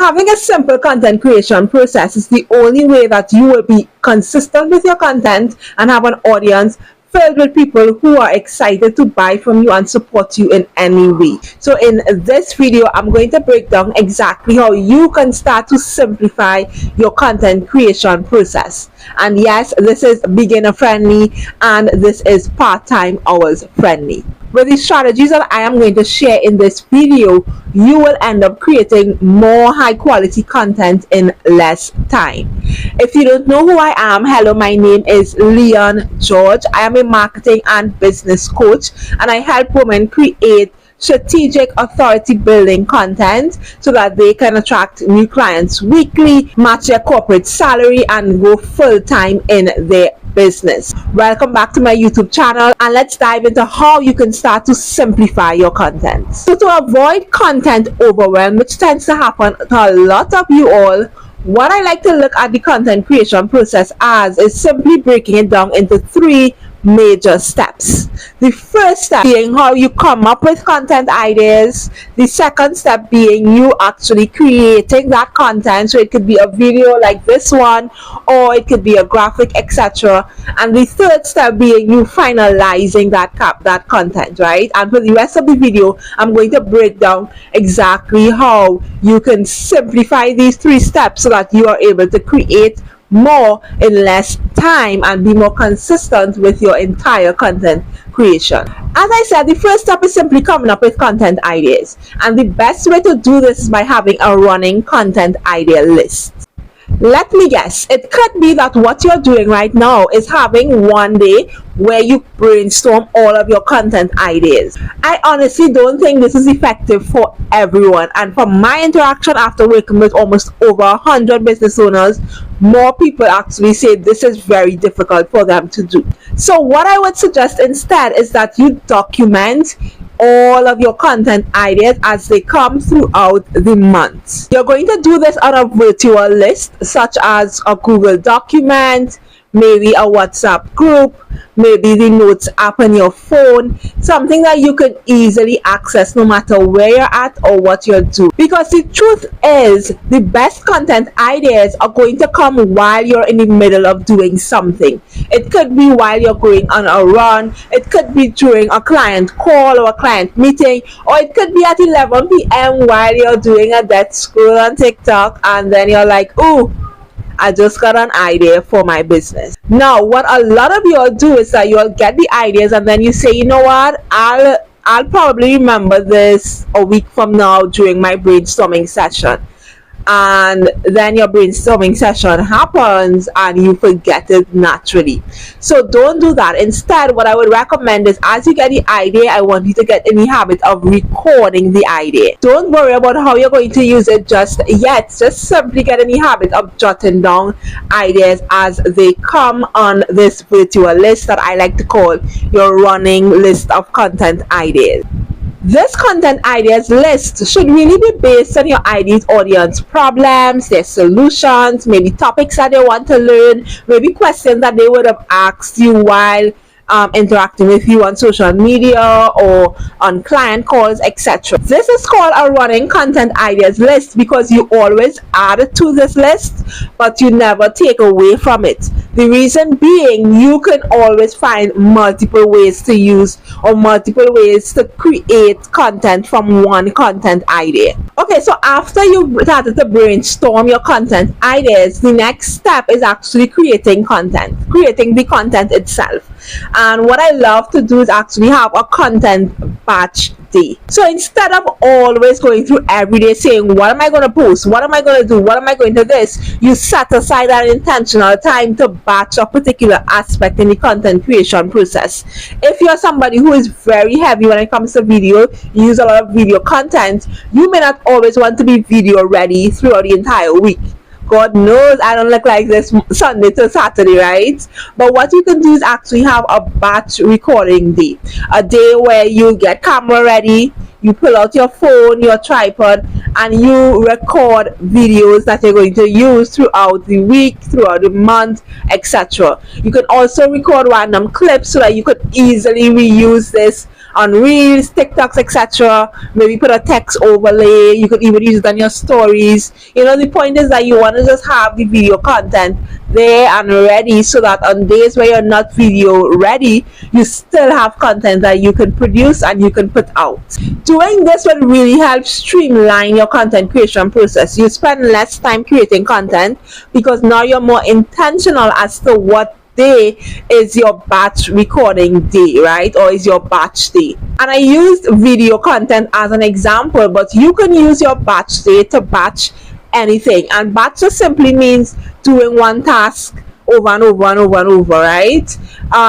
Having a simple content creation process is the only way that you will be consistent with your content and have an audience filled with people who are excited to buy from you and support you in any way. So in this video, I'm going to break down exactly how you can start to simplify your content creation process. And yes, this is beginner friendly and this is part-time hours friendly. With the strategies that I am going to share in this video, you will end up creating more high quality content in less time. If you don't know who I am, hello, my name is Leon George. I am a marketing and business coach, and I help women create strategic authority building content so that they can attract new clients weekly, match their corporate salary, and go full time in their business. Welcome back to my YouTube channel, and let's dive into how you can start to simplify your content. So to avoid content overwhelm, which tends to happen to a lot of you all, what I like to look at the content creation process as is simply breaking it down into 3 major steps. The first step being how you come up with content ideas. The second step being you actually creating that content, so it could be a video like this one, or it could be a graphic, etc. And the third step being you finalizing that content, right? And for the rest of the video, I'm going to break down exactly how you can simplify these 3 steps so that you are able to create more in less time and be more consistent with your entire content creation. As I said, the first step is simply coming up with content ideas, and the best way to do this is by having a running content idea list. Let me guess, it could be that what you're doing right now is having one day where you brainstorm all of your content ideas. I honestly don't think this is effective for everyone, and from my interaction after working with almost over 100 business owners, more people actually say this is very difficult for them to do. So what I would suggest instead is that you document all of your content ideas as they come throughout the month. You're going to do this on a virtual list, such as a Google document, maybe a WhatsApp group, maybe the notes app on your phone, something that you can easily access no matter where you're at or what you're doing. Because the truth is, the best content ideas are going to come while you're in the middle of doing something. It could be while you're going on a run, it could be during a client call or a client meeting, or it could be at 11 p.m. while you're doing a death scroll on TikTok, and then you're like, ooh, I just got an idea for my business. Now, what a lot of you all do is that you'll get the ideas and then you say, you know what, I'll probably remember this a week from now during my brainstorming session. And then your brainstorming session happens and you forget it naturally. So don't do that. Instead, what I would recommend is, as you get the idea, I want you to get in the habit of recording the idea. Don't worry about how you're going to use it just yet. Just simply get in the habit of jotting down ideas as they come on this virtual list that I like to call your running list of content ideas. This content ideas list should really be based on your ideal audience problems, their solutions, maybe topics that they want to learn, maybe questions that they would have asked you while interacting with you on social media or on client calls, etc. This is called a running content ideas list because you always add to this list, but you never take away from it. The reason being, you can always find multiple ways to use or multiple ways to create content from one content idea. Okay, so after you've started to brainstorm your content ideas, the next step is actually creating the content itself. And what I love to do is actually have a content batch day. So instead of always going through every day saying, what am I going to post? What am I going to do? What am I going to this? You set aside that intentional time to batch a particular aspect in the content creation process. If you're somebody who is very heavy when it comes to video, you use a lot of video content, you may not always want to be video ready throughout the entire week. God knows I don't look like this Sunday to Saturday, right? But what you can do is actually have a batch recording day. A day where you get camera ready, you pull out your phone, your tripod, and you record videos that you're going to use throughout the week, throughout the month, etc. You can also record random clips so that you could easily reuse this on Reels, TikToks, etc. Maybe put a text overlay. You could even use it on your stories. The point is that you want to just have the video content there and ready, so that on days where you're not video ready, you still have content that you can produce and you can put out. Doing this will really help streamline your content creation process. You spend less time creating content because now you're more intentional as to what day is your batch recording day, right? Or is your batch day. And I used video content as an example, but you can use your batch day to batch anything. And batch just simply means doing one task over and over and over and over, right?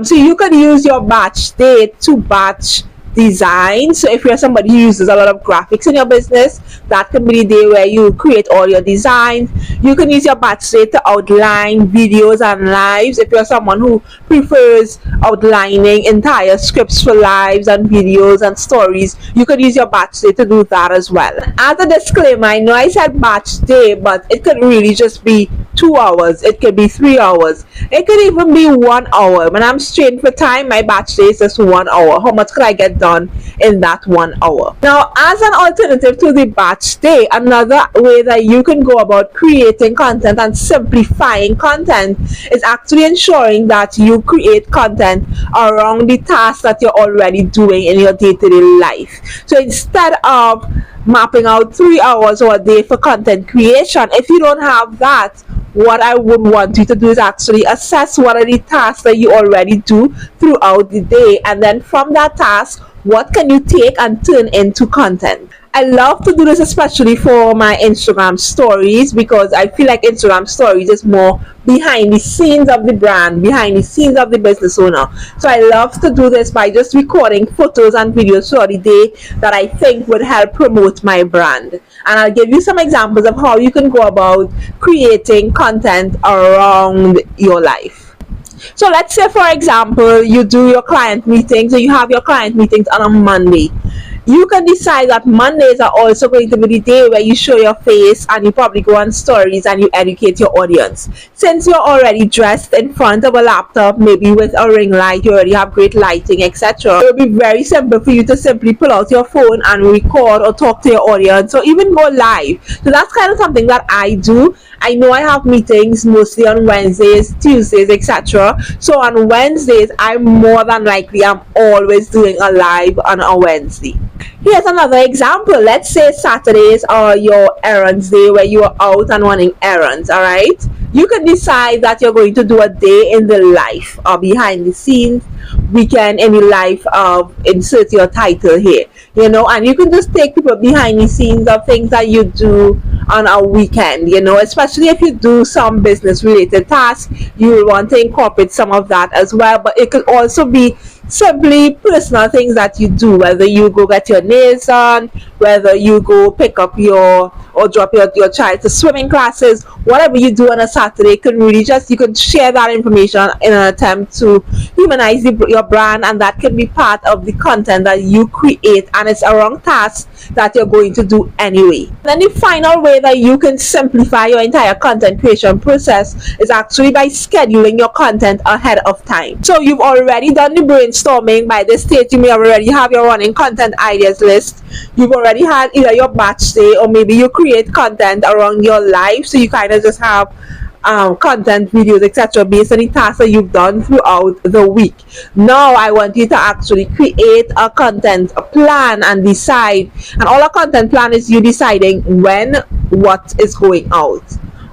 So you can use your batch day to batch design. So if you're somebody who uses a lot of graphics in your business, that can be the day where you create all your designs. You can use your batch day to outline videos and lives. If you're someone who prefers outlining entire scripts for lives and videos and stories, you could use your batch day to do that as well. As a disclaimer, I know I said batch day, but it could really just be 2 hours, it could be 3 hours, it could even be 1 hour. When I'm strained for time, my batch day is just 1 hour. How much could I get done in that 1 hour? Now, as an alternative to the batch day, another way that you can go about creating content and simplifying content is actually ensuring that you create content around the tasks that you're already doing in your day-to-day life. So instead of mapping out 3 hours or a day for content creation, if you don't have that, what I would want you to do is actually assess what are the tasks that you already do throughout the day, and then from that task, what can you take and turn into content. I love to do this especially for my Instagram stories, because I feel like Instagram stories is more behind the scenes of the brand, behind the scenes of the business owner. So I love to do this by just recording photos and videos throughout the day that I think would help promote my brand. And I'll give you some examples of how you can go about creating content around your life. So let's say, for example, you do your client meetings, or you have your client meetings on a Monday. You can decide that Mondays are also going to be the day where you show your face and you probably go on stories and you educate your audience. Since you're already dressed in front of a laptop, maybe with a ring light, you already have great lighting, etc., it will be very simple for you to simply pull out your phone and record or talk to your audience, or even go live. So that's kind of something that I do. I know I have meetings mostly on Wednesdays, Tuesdays, etc. So on Wednesdays, I'm more than likely, I'm always doing a live on a Wednesday. Here's another example. Let's say Saturdays are your errands day, where you are out and running errands, all right? You can decide that you're going to do a day in the life or behind the scenes, weekend in the life of, insert your title here, and you can just take people behind the scenes of things that you do on a weekend, especially if you do some business related tasks, you will want to incorporate some of that as well. But it could also be simply personal things that you do, whether you go get your nails done, whether you go pick up or drop your child to swimming classes, whatever you do on a Saturday can really just, you can share that information in an attempt to humanize your brand, and that can be part of the content that you create, and it's around tasks that you're going to do anyway. Then the final way that you can simplify your entire content creation process is actually by scheduling your content ahead of time. So you've already done the brainstorming. By this stage, you may already have your running content ideas list. You've already had either your batch day, or maybe you create content around your life, so you kind of just have content, videos, etc., based on the tasks that you've done throughout the week. Now I want you to actually create a content plan and decide, and all a content plan is you deciding when what is going out.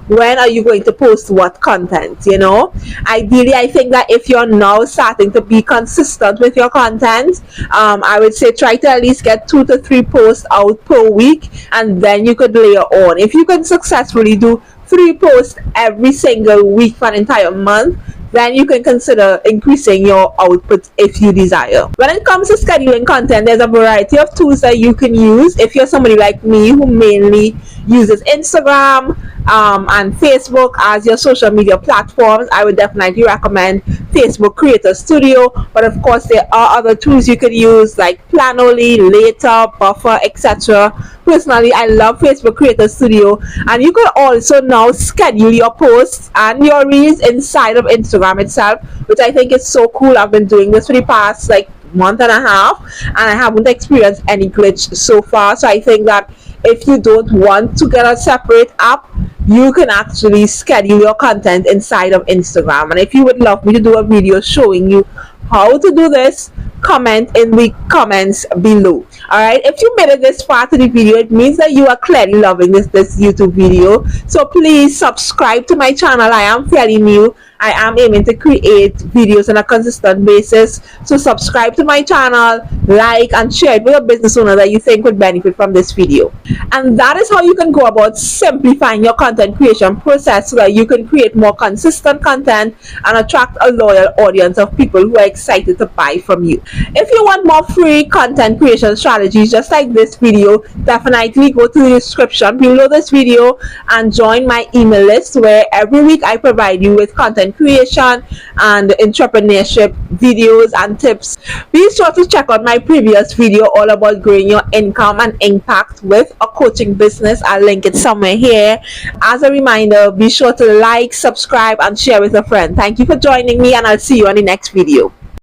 When are you going to post what content? Ideally, I think that if you're now starting to be consistent with your content, I would say try to at least get 2 to 3 posts out per week, and then you could layer on. If you can successfully do 3 posts every single week for an entire month, then you can consider increasing your output if you desire. When it comes to scheduling content, there's a variety of tools that you can use. If you're somebody like me who mainly uses Instagram and Facebook as your social media platforms, I would definitely recommend Facebook Creator Studio. But of course, there are other tools you could use like Planoly, Later, Buffer, etc. Personally, I love Facebook Creator Studio, and you could also now schedule your posts and your reels inside of Instagram itself, which I think is so cool. I've been doing this for the past month and a half, and I haven't experienced any glitch so far. So I think that if you don't want to get a separate app, you can actually schedule your content inside of Instagram. And if you would love me to do a video showing you how to do this, comment in the comments below. Alright, if you made it this far to the video, it means that you are clearly loving this YouTube video. So please subscribe to my channel. I am fairly new. I am aiming to create videos on a consistent basis. So subscribe to my channel, like and share it with a business owner that you think would benefit from this video. And that is how you can go about simplifying your content creation process so that you can create more consistent content and attract a loyal audience of people who are excited to buy from you. If you want more free content creation strategies just like this video, definitely go to the description below this video and join my email list, where every week I provide you with content creation and entrepreneurship videos and tips. Be sure to check out my previous video all about growing your income and impact with a coaching business. I'll link it somewhere here. As a reminder, be sure to like, subscribe and share with a friend. Thank you for joining me, and I'll see you on the next video.